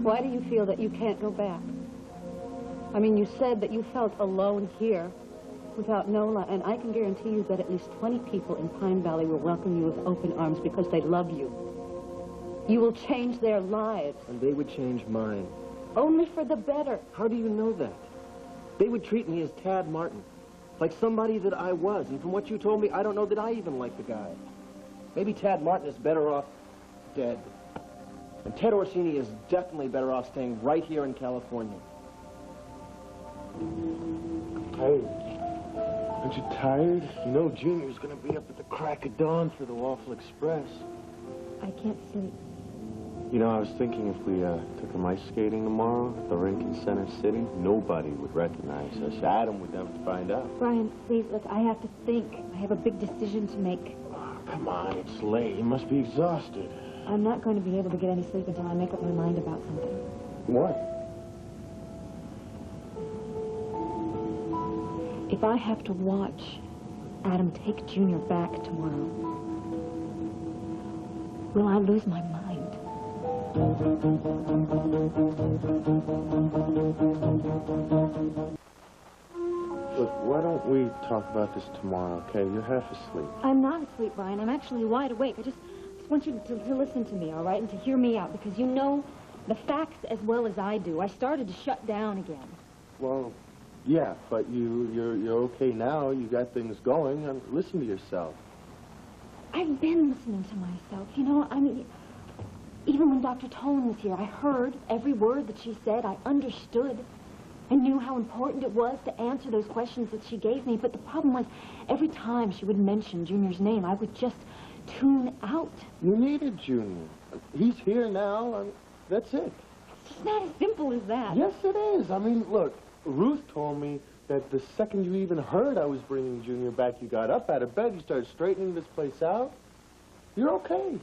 Why do you feel that you can't go back? I mean, you said that you felt alone here without Nola, and I can guarantee you that at least 20 people in Pine Valley will welcome you with open arms because they love you. You will change their lives. And they would change mine. Only for the better. How do you know that? They would treat me as Tad Martin, like somebody that I was. And from what you told me, I don't know that I even like the guy. Maybe Tad Martin is better off dead. And Ted Orsini is definitely better off staying right here in California. Hey, aren't you tired? You know Junior's gonna be up at the crack of dawn for the Waffle Express. I can't sleep. You know, I was thinking if we took him ice skating tomorrow at the rink in Center City, nobody would recognize us. Adam would never find out. Brian, please, look, I have to think. I have a big decision to make. Oh, come on, it's late. You must be exhausted. I'm not going to be able to get any sleep until I make up my mind about something. What? If I have to watch Adam take Junior back tomorrow, will I lose my mind? Look, why don't we talk about this tomorrow, okay? You're half asleep. I'm not asleep, Brian. I'm actually wide awake. I just want you to listen to me, all right, and to hear me out, because you know the facts as well as I do. I started to shut down again. Well, yeah, but you're okay now. You got things going. Listen to yourself. I've been listening to myself, you know. I mean, even when Dr. Tone was here, I heard every word that she said. I understood. I knew how important it was to answer those questions that she gave me. But the problem was, every time she would mention Junior's name, I would just tune out. You needed Junior. He's here now. That's it. It's just not as simple as that. Yes, it is. I mean, look, Ruth told me that the second you even heard I was bringing Junior back, you got up out of bed, you started straightening this place out. You're okay.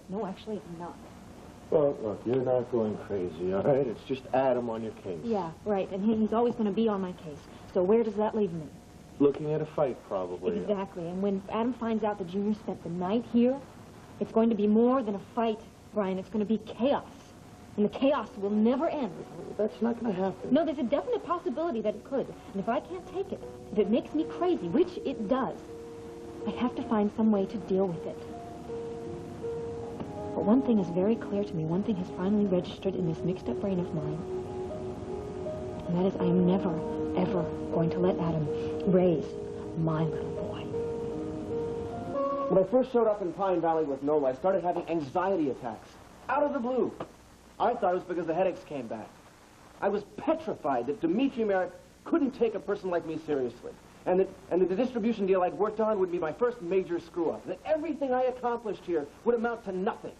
No, actually, I'm not. Well, look, you're not going crazy, all right? It's just Adam on your case. Yeah, right, and he's always going to be on my case. So where does that leave me? Looking at a fight, probably. Exactly, and when Adam finds out that Junior spent the night here, it's going to be more than a fight, Brian. It's going to be chaos. And the chaos will never end. That's not going to happen. No, there's a definite possibility that it could. And if I can't take it, if it makes me crazy, which it does, I have to find some way to deal with it. But one thing is very clear to me. One thing has finally registered in this mixed-up brain of mine. And that is I am never, ever going to let Adam raise my little boy. When I first showed up in Pine Valley with Nola, I started having anxiety attacks. Out of the blue. I thought it was because the headaches came back. I was petrified that Dmitri Merrick couldn't take a person like me seriously. And that the distribution deal I'd worked on would be my first major screw-up. That everything I accomplished here would amount to nothing.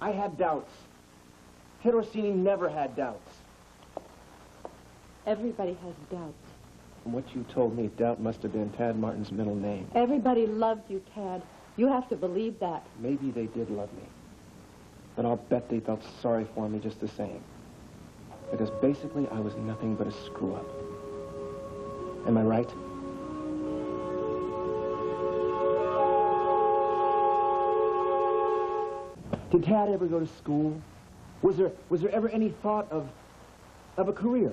I had doubts. Ted Orsini never had doubts. Everybody has doubts. From what you told me, doubt must have been Tad Martin's middle name. Everybody loved you, Tad. You have to believe that. Maybe they did love me. But I'll bet they felt sorry for me just the same. Because basically, I was nothing but a screw-up. Am I right? Did Tad ever go to school? Was there ever any thought of a career?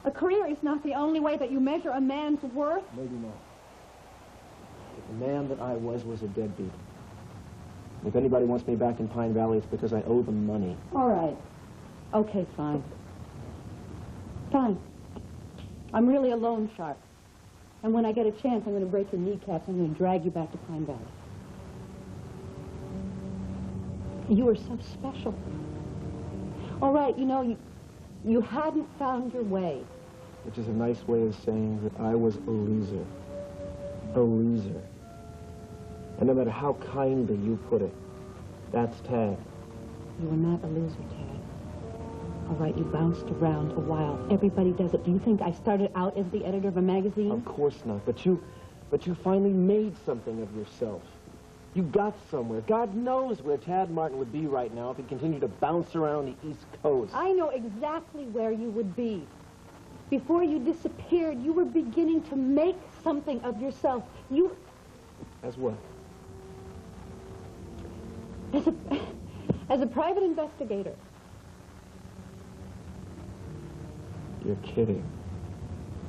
A career is not the only way that you measure a man's worth. Maybe not. But the man that I was a deadbeat. If anybody wants me back in Pine Valley, it's because I owe them money. All right. Okay, fine. Fine. I'm really a loan shark. And when I get a chance, I'm going to break your kneecaps. I'm going to drag you back to Pine Valley. You were so special. All right, you know, you hadn't found your way. Which is a nice way of saying that I was a loser. A loser. And no matter how kindly you put it, that's Tad. You were not a loser, Tad. All right, you bounced around a while. Everybody does it. Do you think I started out as the editor of a magazine? Of course not. But you finally made something of yourself. You got somewhere. God knows where Tad Martin would be right now if he continued to bounce around the East Coast. I know exactly where you would be. Before you disappeared, you were beginning to make something of yourself. You... As what? as a private investigator. You're kidding.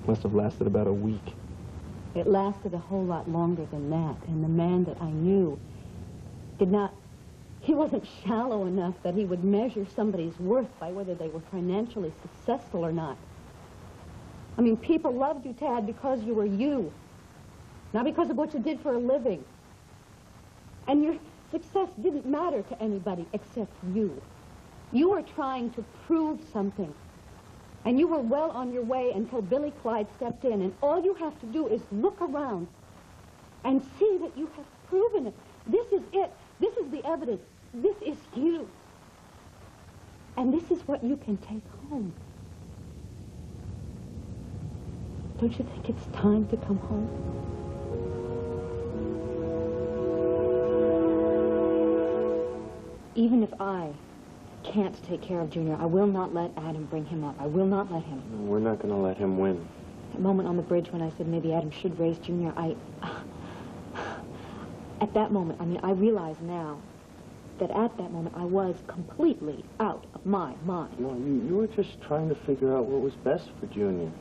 Must have lasted about a week. It lasted a whole lot longer than that, and the man that I knew he wasn't shallow enough that he would measure somebody's worth by whether they were financially successful or not. I mean, people loved you, Tad, because you were you, not because of what you did for a living. And your success didn't matter to anybody except you. You were trying to prove something. And you were well on your way until Billy Clyde stepped in. And all you have to do is look around and see that you have proven it. This is it. This is the evidence. This is you. And this is what you can take home. Don't you think it's time to come home? Even if I can't take care of Junior, I will not let Adam bring him up. I will not let him. We're not going to let him win. That moment on the bridge when I said maybe Adam should raise Junior, at that moment, I mean, I realize now that at that moment I was completely out of my mind. No, you were just trying to figure out what was best for Junior.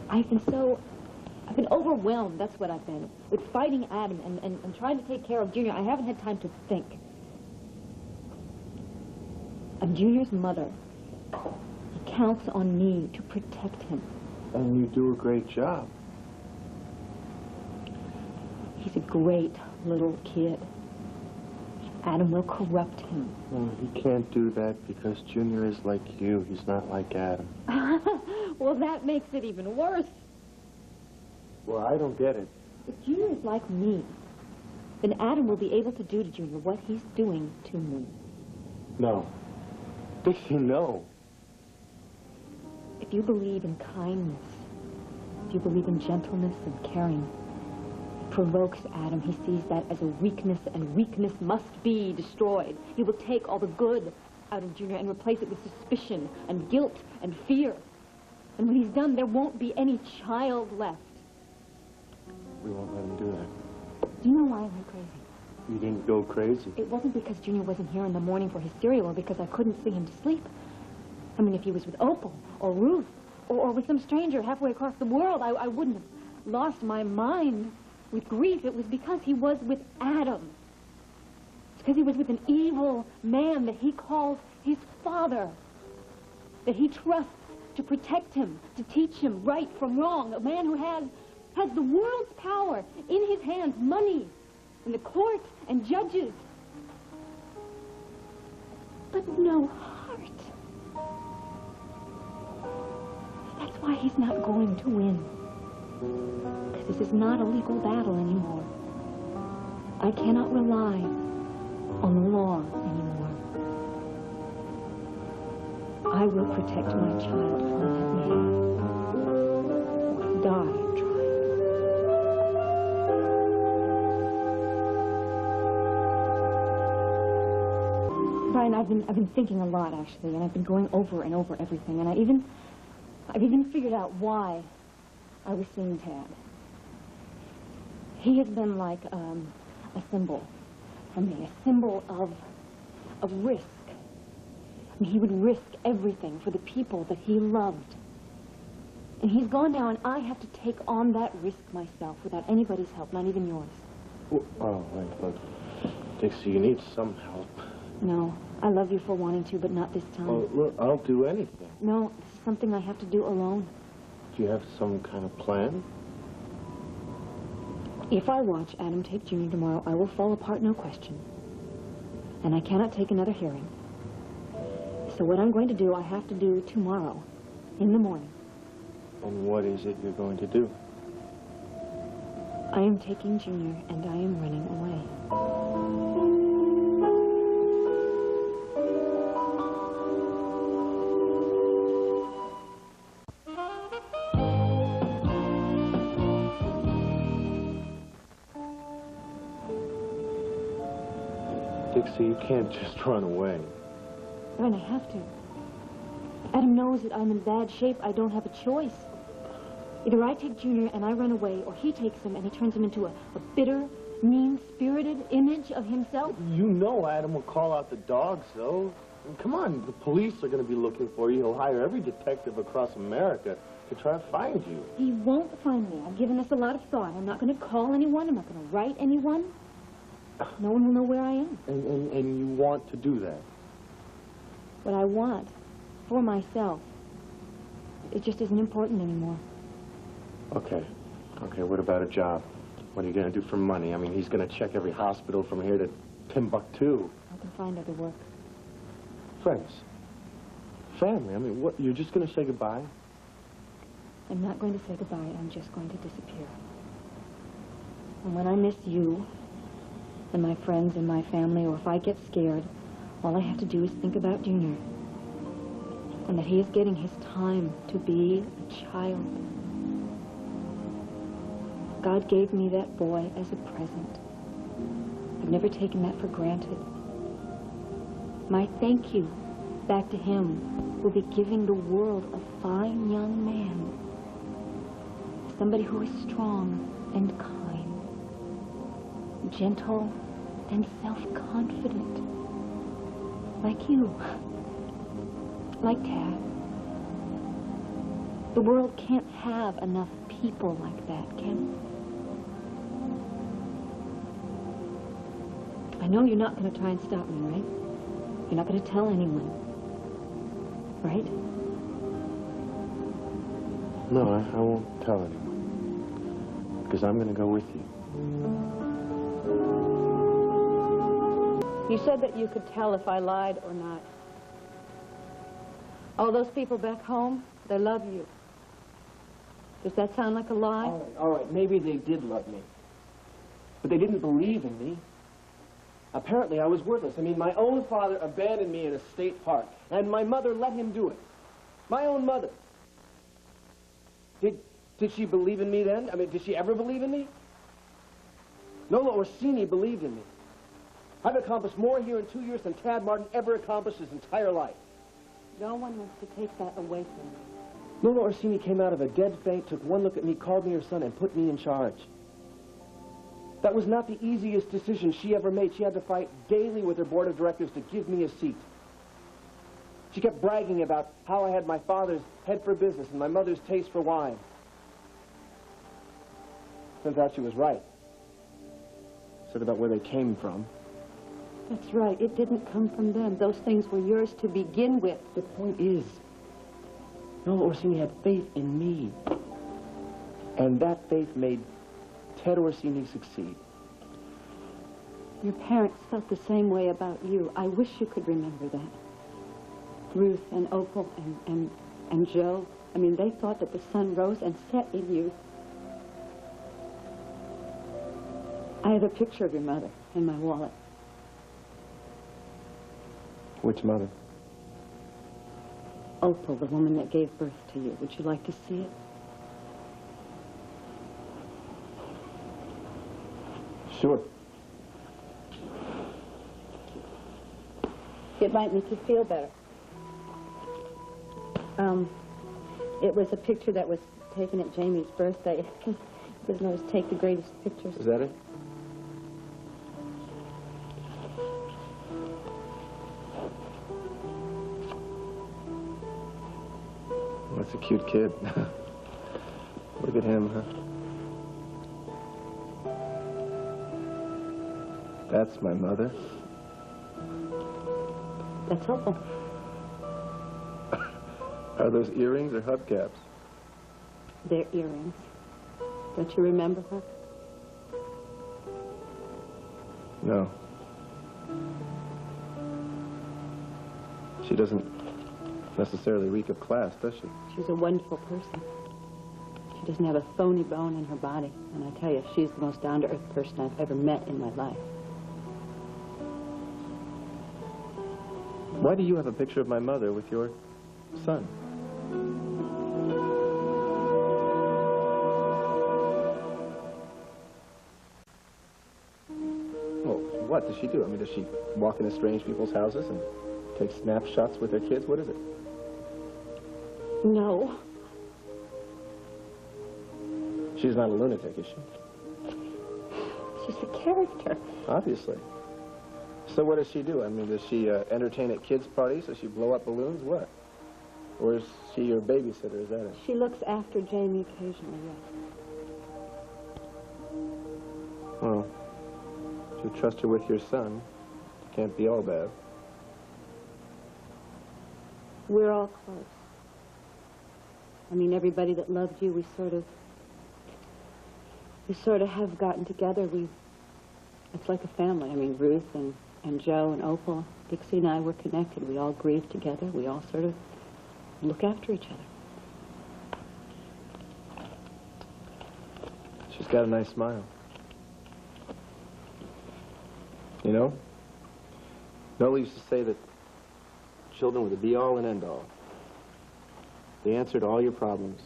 I've been overwhelmed, that's what I've been, with fighting Adam and trying to take care of Junior. I haven't had time to think. I'm Junior's mother. He counts on me to protect him. And you do a great job. He's a great little kid. Adam will corrupt him. No, he can't do that because Junior is like you. He's not like Adam. Well, that makes it even worse. Well, I don't get it. If Junior is like me, then Adam will be able to do to Junior what he's doing to me. No. Dixie, no. If you believe in kindness, if you believe in gentleness and caring, it provokes Adam. He sees that as a weakness, and weakness must be destroyed. He will take all the good out of Junior and replace it with suspicion and guilt and fear. And when he's done, there won't be any child left. We won't let him do that. Do you know why I went crazy? You didn't go crazy. It wasn't because Junior wasn't here in the morning for his cereal or because I couldn't see him to sleep. I mean, if he was with Opal or Ruth or with some stranger halfway across the world, I wouldn't have lost my mind with grief. It was because he was with Adam. It's because he was with an evil man that he calls his father, that he trusts to protect him, to teach him right from wrong, a man who has the world's power in his hands, money, and the courts and judges, but no heart. That's why he's not going to win. Because this is not a legal battle anymore. I cannot rely on the law anymore. I will protect my child from that man. Or die trying. Brian, I've been thinking a lot, actually, and I've been going over and over everything, and I've even figured out why I was seeing Tad. He has been like a symbol for me, a symbol of risk. I mean, he would risk everything for the people that he loved. And he's gone now, and I have to take on that risk myself without anybody's help, not even yours. Oh, wait, look. Dixie, you need some help. No, I love you for wanting to, but not this time. Well, look, I'll do anything. No, this is something I have to do alone. Do you have some kind of plan? If I watch Adam take Junior tomorrow, I will fall apart, no question. And I cannot take another hearing. So what I'm going to do, I have to do tomorrow, in the morning. And what is it you're going to do? I am taking Junior, and I am running away. Dixie, you can't just run away. Brian, I have to. Adam knows that I'm in bad shape. I don't have a choice. Either I take Junior and I run away, or he takes him and he turns him into a bitter, mean-spirited image of himself? You know Adam will call out the dogs, though. And come on, the police are going to be looking for you. He'll hire every detective across America to try to find you. He won't find me. I've given this a lot of thought. I'm not going to call anyone. I'm not going to write anyone. No one will know where I am. And you want to do that? What I want for myself, it just isn't important anymore. Okay. Okay, what about a job? What are you going to do for money? I mean, he's going to check every hospital from here to Timbuktu. I can find other work. Friends. Family. I mean, what, you're just going to say goodbye? I'm not going to say goodbye. I'm just going to disappear. And when I miss you and my friends and my family, or if I get scared, all I have to do is think about Junior. And that he is getting his time to be a child. God gave me that boy as a present. I've never taken that for granted. My thank you back to him will be giving the world a fine young man. Somebody who is strong and kind, gentle and self-confident. Like you. Like Tad. The world can't have enough people like that, can it? I know you're not going to try and stop me, right? You're not going to tell anyone, right? No, I won't tell anyone. Because I'm going to go with you. You said that you could tell if I lied or not. All those people back home, they love you. Does that sound like a lie? All right, maybe they did love me. But they didn't believe in me. Apparently, I was worthless. I mean, my own father abandoned me in a state park, and my mother let him do it. My own mother. Did she believe in me then? I mean, did she ever believe in me? Nola Orsini believed in me. I've accomplished more here in 2 years than Tad Martin ever accomplished his entire life. No one wants to take that away from you. Nola Orsini came out of a dead faint, took one look at me, called me her son, and put me in charge. That was not the easiest decision she ever made. She had to fight daily with her board of directors to give me a seat. She kept bragging about how I had my father's head for business and my mother's taste for wine. Turns out she was right. Said about where they came from. That's right. It didn't come from them. Those things were yours to begin with. The point is, Nola Orsini had faith in me. And that faith made Ted Orsini succeed. Your parents felt the same way about you. I wish you could remember that. Ruth and Opal and Joe. I mean, they thought that the sun rose and set in you. I have a picture of your mother in my wallet. Which mother? Opal, the woman that gave birth to you. Would you like to see it? Sure. It might make you feel better. It was a picture that was taken at Jamie's birthday. He doesn't always take the greatest pictures. Is that it? That's a cute kid. Look at him, huh? That's my mother. That's Opal. Are those earrings or hubcaps? They're earrings. Don't you remember her? No. She doesn't necessarily reek of class, does she? She's a wonderful person. She doesn't have a phony bone in her body. And I tell you, she's the most down-to-earth person I've ever met in my life. Why do you have a picture of my mother with your son? Well, what does she do? I mean, does she walk into strange people's houses and take snapshots with their kids? What is it? No. She's not a lunatic, is she? She's a character. Obviously. So what does she do? I mean, does she entertain at kids' parties? Does she blow up balloons? What? Or is she your babysitter? Is that it? She looks after Jamie occasionally, yes. Well, if you trust her with your son, it can't be all bad. We're all close. I mean, everybody that loved you, we sort of have gotten together. It's like a family. I mean, Ruth and Joe and Opal, Dixie and I were connected. We all grieve together. We all sort of look after each other. She's got a nice smile. You know, Noel used to say that children were the be-all and end-all. The answer to all your problems.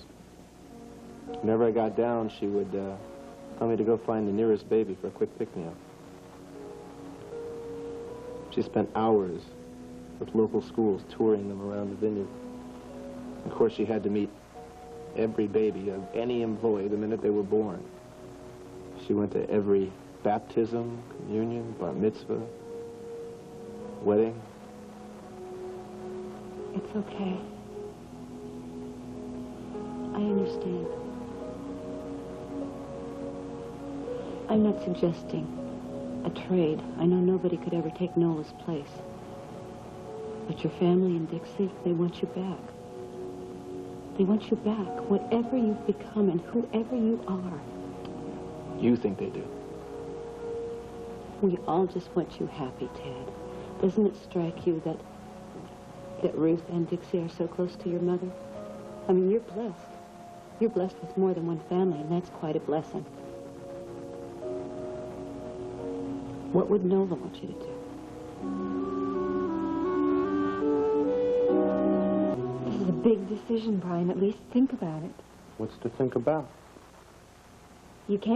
Whenever I got down, she would tell me to go find the nearest baby for a quick pick-me-up. She spent hours with local schools touring them around the vineyard. Of course, she had to meet every baby of any employee the minute they were born. She went to every baptism, communion, bar mitzvah, wedding. It's okay. I understand. I'm not suggesting a trade. I know nobody could ever take Nola's place. But your family and Dixie, they want you back. They want you back, whatever you've become and whoever you are. You think they do? We all just want you happy, Ted. Doesn't it strike you that Ruth and Dixie are so close to your mother? I mean, you're blessed. You're blessed with more than one family, and that's quite a blessing. What would Nola want you to do? This is a big decision, Brian. At least think about it. What's to think about? You can't